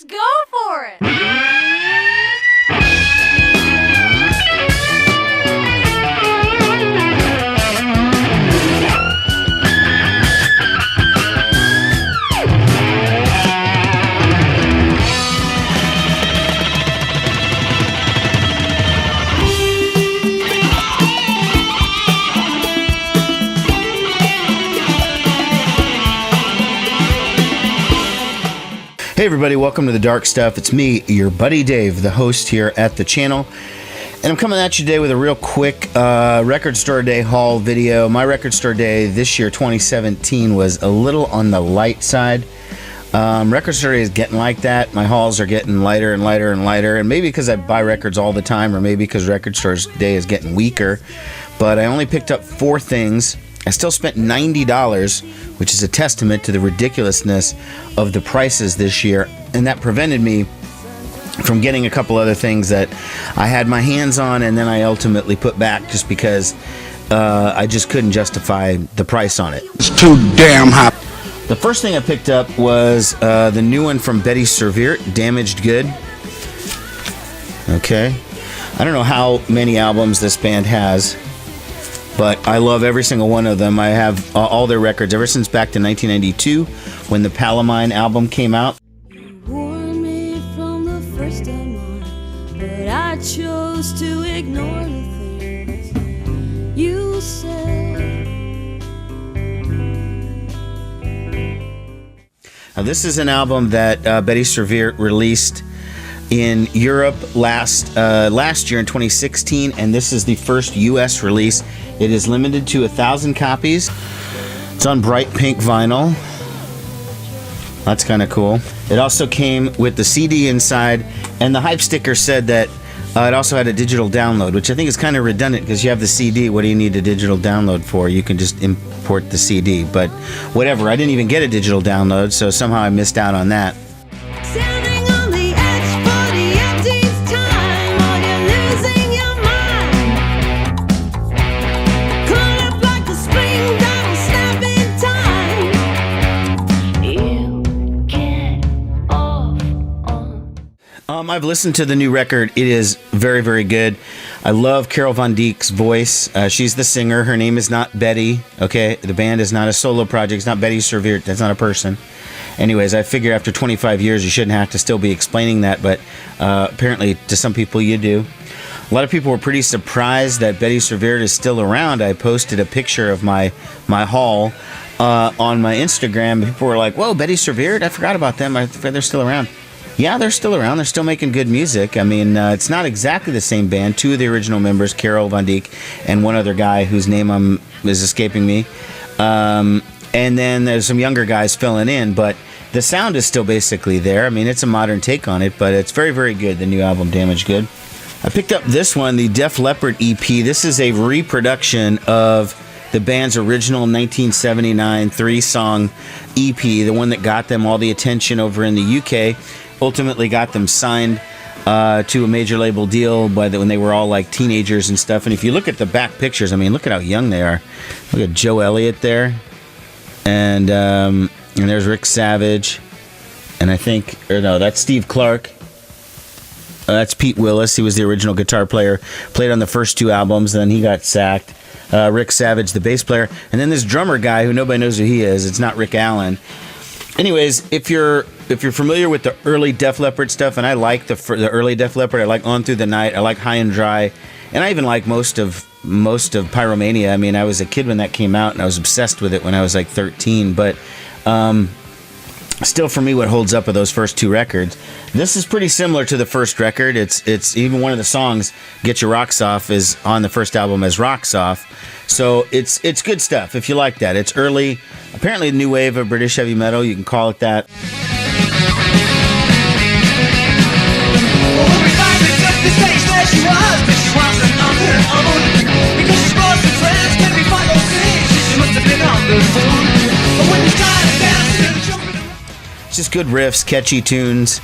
Let's go for it! Hey everybody, welcome to The Dark Stuff. It's me, your buddy Dave, the host here at the channel. And I'm coming at you today with a real quick record store day haul video. My record store day this year, 2017, was a little on the light side. Record store day is getting like that. My hauls are getting lighter and lighter and lighter. And maybe because I buy records all the time, or maybe because record store day is getting weaker. But I only picked up 4 things. I still spent $90, which is a testament to the ridiculousness of the prices this year, and that prevented me from getting a couple other things that I had my hands on and then I ultimately put back just because I just couldn't justify the price on it. It's too damn hot. The first thing I picked up was the new one from Betty Serveert, Damaged Good. Okay. I don't know how many albums this band has, but I love every single one of them. I have all their records ever since back to 1992 when the Palomine album came out. You warned me from the first time on, but I chose to ignore the things you said. Now, this is an album that Betty Serveert released in Europe last year in 2016, and this is the first U.S. release. It is limited to 1,000 copies. It's on bright pink vinyl. That's kind of cool. It also came with the CD inside, and the hype sticker said that it also had a digital download, which I think is kind of redundant because you have the CD. What do you need a digital download for? You can just import the CD, but whatever. I didn't even get a digital download, so somehow I missed out on that. Standing on the edge for the emptiest time while you're losing your mind. Caught up like a spring that'll snap in time. You get off on. I've listened to the new record. It is very, very good. I love Carol Von Dyke's voice. She's the singer. Her name is not Betty. Okay, the band is not a solo project. It's not Betty Serveert. That's not a person. Anyways, I figure after 25 years, you shouldn't have to still be explaining that, but apparently to some people you do. A lot of people were pretty surprised that Betty Serveert is still around. I posted a picture of my haul on my Instagram. People were like, whoa, Betty Serveert? I forgot about them. I forgot they're still around. Yeah, they're still around. They're still making good music. I mean, it's not exactly the same band. 2 of the original members, Carol Von Dyke, and one other guy whose name is escaping me. And then there's some younger guys filling in, but the sound is still basically there. I mean, it's a modern take on it, but it's very, very good, the new album, Damaged Good. I picked up this one, the Def Leppard EP. This is a reproduction of the band's original 1979 3-song EP, the one that got them all the attention over in the UK, ultimately got them signed to a major label deal when they were all like teenagers and stuff. And if you look at the back pictures, I mean, look at how young they are. Look at Joe Elliott there. And there's Rick Savage, and that's Steve Clark. That's Pete Willis. He was the original guitar player, played on the first 2 albums, then he got sacked. Rick Savage, the bass player, and then this drummer guy who nobody knows who he is. It's not Rick Allen. Anyways, if you're familiar with the early Def Leppard stuff, and I like the early Def Leppard, I like On Through the Night, I like High and Dry, and I even like most of Pyromania. I mean, I was a kid when that came out, and I was obsessed with it when I was like 13. But still, for me, what holds up are those first 2 records. This is pretty similar to the first record. It's even one of the songs, "Get Your Rocks Off," is on the first album as "Rocks Off." So it's good stuff if you like that. It's early, apparently, new wave of British heavy metal. You can call it that. It's just good riffs, catchy tunes.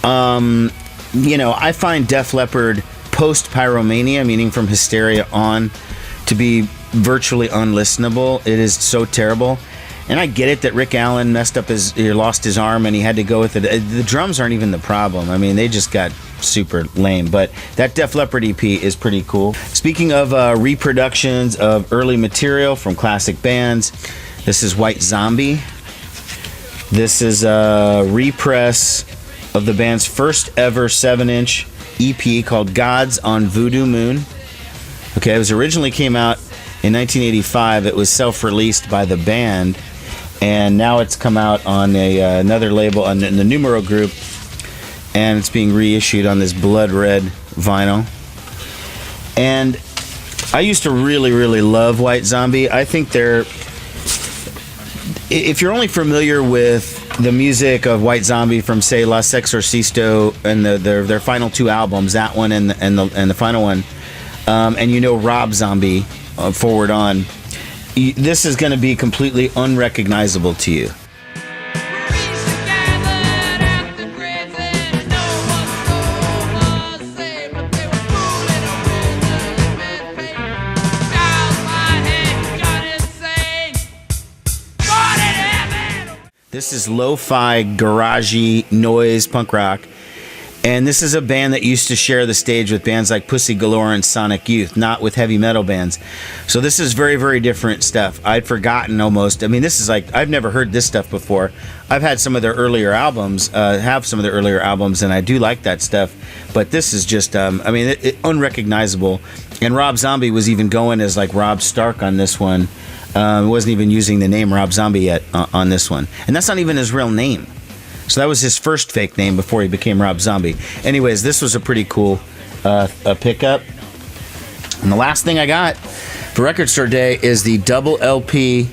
I find Def Leppard post Pyromania, meaning from Hysteria on, to be virtually unlistenable. It is so terrible. And I get it that Rick Allen lost his arm and he had to go with it. The drums aren't even the problem. I mean, they just got super lame. But that Def Leppard EP is pretty cool. Speaking of reproductions of early material from classic bands, this is White Zombie. This is a repress of the band's first ever 7-inch EP called Gods on Voodoo Moon. Okay, it was originally came out in 1985. It was self-released by the band, and now it's come out on another label, in the Numero Group, and it's being reissued on this blood red vinyl. And I used to really, really love White Zombie. I think if you're only familiar with the music of White Zombie from, say, Las Exorcisto and their final 2 albums, that one and the final one, and you know Rob Zombie, Forward On, this is going to be completely unrecognizable to you. This is lo-fi, garagey, noise, punk rock. And this is a band that used to share the stage with bands like Pussy Galore and Sonic Youth, not with heavy metal bands. So this is very, very different stuff. I'd forgotten almost. I mean, this is like, I've never heard this stuff before. I've had some of their earlier albums, and I do like that stuff. But this is just, unrecognizable. And Rob Zombie was even going as like Rob Stark on this one. Wasn't even using the name Rob Zombie yet on this one. And that's not even his real name. So that was his first fake name before he became Rob Zombie. Anyways, this was a pretty cool pickup. And the last thing I got for Record Store Day is the double LP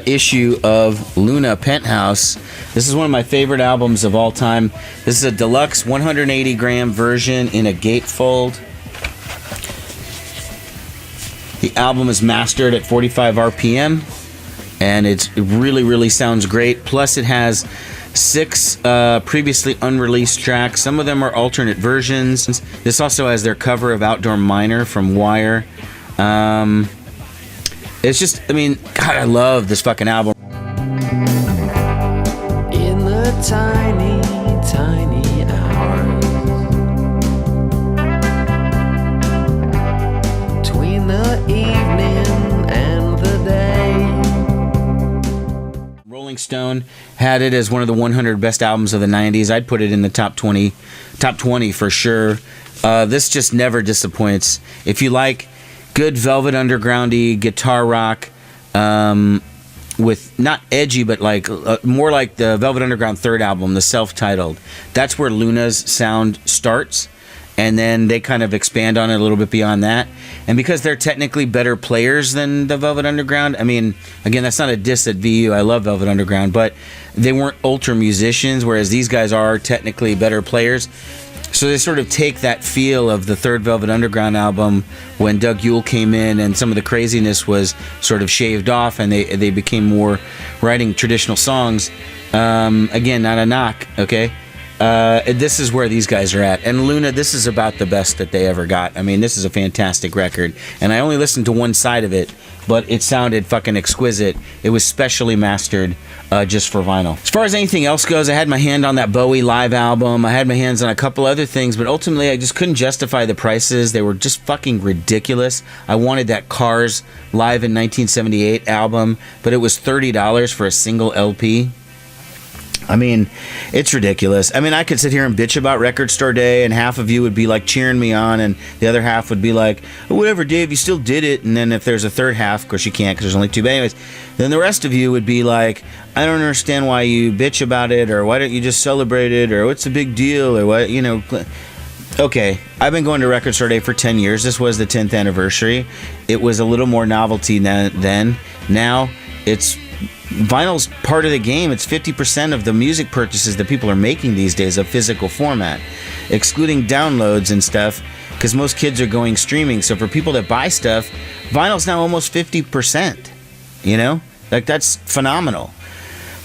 issue of Luna Penthouse. This is one of my favorite albums of all time. This is a deluxe 180-gram version in a gatefold. The album is mastered at 45 RPM, and it really, really sounds great. Plus, it has 6 previously unreleased tracks. Some of them are alternate versions. This also has their cover of Outdoor Miner from Wire. It's just, God, I love this fucking album. In the tiny, tiny hours between the evening and the day. Rolling Stone had it as one of the 100 best albums of the 90s. I'd put it in the top 20 for sure. This just never disappoints. If you like good Velvet Underground-y guitar rock, with not edgy, but like more like the Velvet Underground third album, the self-titled. That's where Luna's sound starts, and then they kind of expand on it a little bit beyond that. And because they're technically better players than the Velvet Underground, again, that's not a diss at VU. I love Velvet Underground, but they weren't ultra musicians, whereas these guys are technically better players. So they sort of take that feel of the third Velvet Underground album when Doug Yule came in and some of the craziness was sort of shaved off, and they became more writing traditional songs. Again, not a knock, okay? This is where these guys are at. And Luna, this is about the best that they ever got. This is a fantastic record. And I only listened to one side of it, but it sounded fucking exquisite. It was specially mastered just for vinyl. As far as anything else goes, I had my hand on that Bowie live album. I had my hands on a couple other things, but ultimately I just couldn't justify the prices. They were just fucking ridiculous. I wanted that Cars Live in 1978 album, but it was $30 for a single LP. It's ridiculous. I could sit here and bitch about Record Store Day, and half of you would be like cheering me on, and the other half would be like, oh, whatever, Dave, you still did it. And then if there's a third half, of course you can't because there's only 2. But anyways, then the rest of you would be like, I don't understand why you bitch about it, or why don't you just celebrate it, or what's the big deal, or what, Okay, I've been going to Record Store Day for 10 years. This was the 10th anniversary. It was a little more novelty then. Now it's vinyl's part of the game. It's 50% of the music purchases that people are making these days of physical format, excluding downloads and stuff, because most kids are going streaming. So for people that buy stuff, vinyl's now almost 50%. That's phenomenal.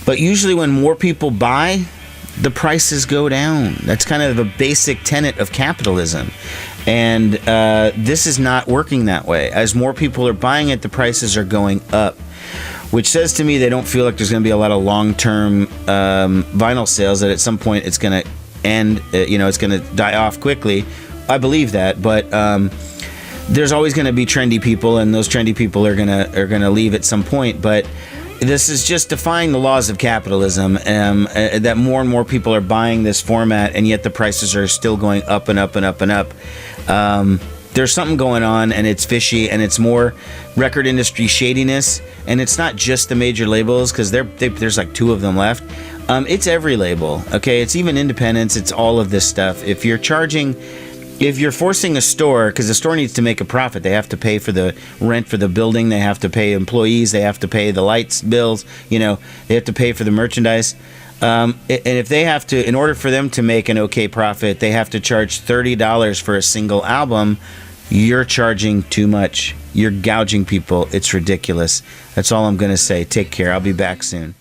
But usually when more people buy, the prices go down. That's kind of a basic tenet of capitalism. And this is not working that way. As more people are buying it, the prices are going up. which says to me they don't feel like there's going to be a lot of long-term vinyl sales, that at some point it's going to end, it's going to die off quickly. I believe that, but there's always going to be trendy people, and those trendy people are going to leave at some point. But this is just defying the laws of capitalism, that more and more people are buying this format, and yet the prices are still going up and up and up and up. There's something going on, and it's fishy, and it's more record industry shadiness, and it's not just the major labels, because there's like 2 of them left. It's every label, okay? It's even independents. It's all of this stuff. If you're forcing a store, because the store needs to make a profit, they have to pay for the rent for the building, they have to pay employees, they have to pay the lights bills, they have to pay for the merchandise. And if they have to, in order for them to make an okay profit, they have to charge $30 for a single album. You're charging too much. You're gouging people. It's ridiculous. That's all I'm going to say. Take care. I'll be back soon.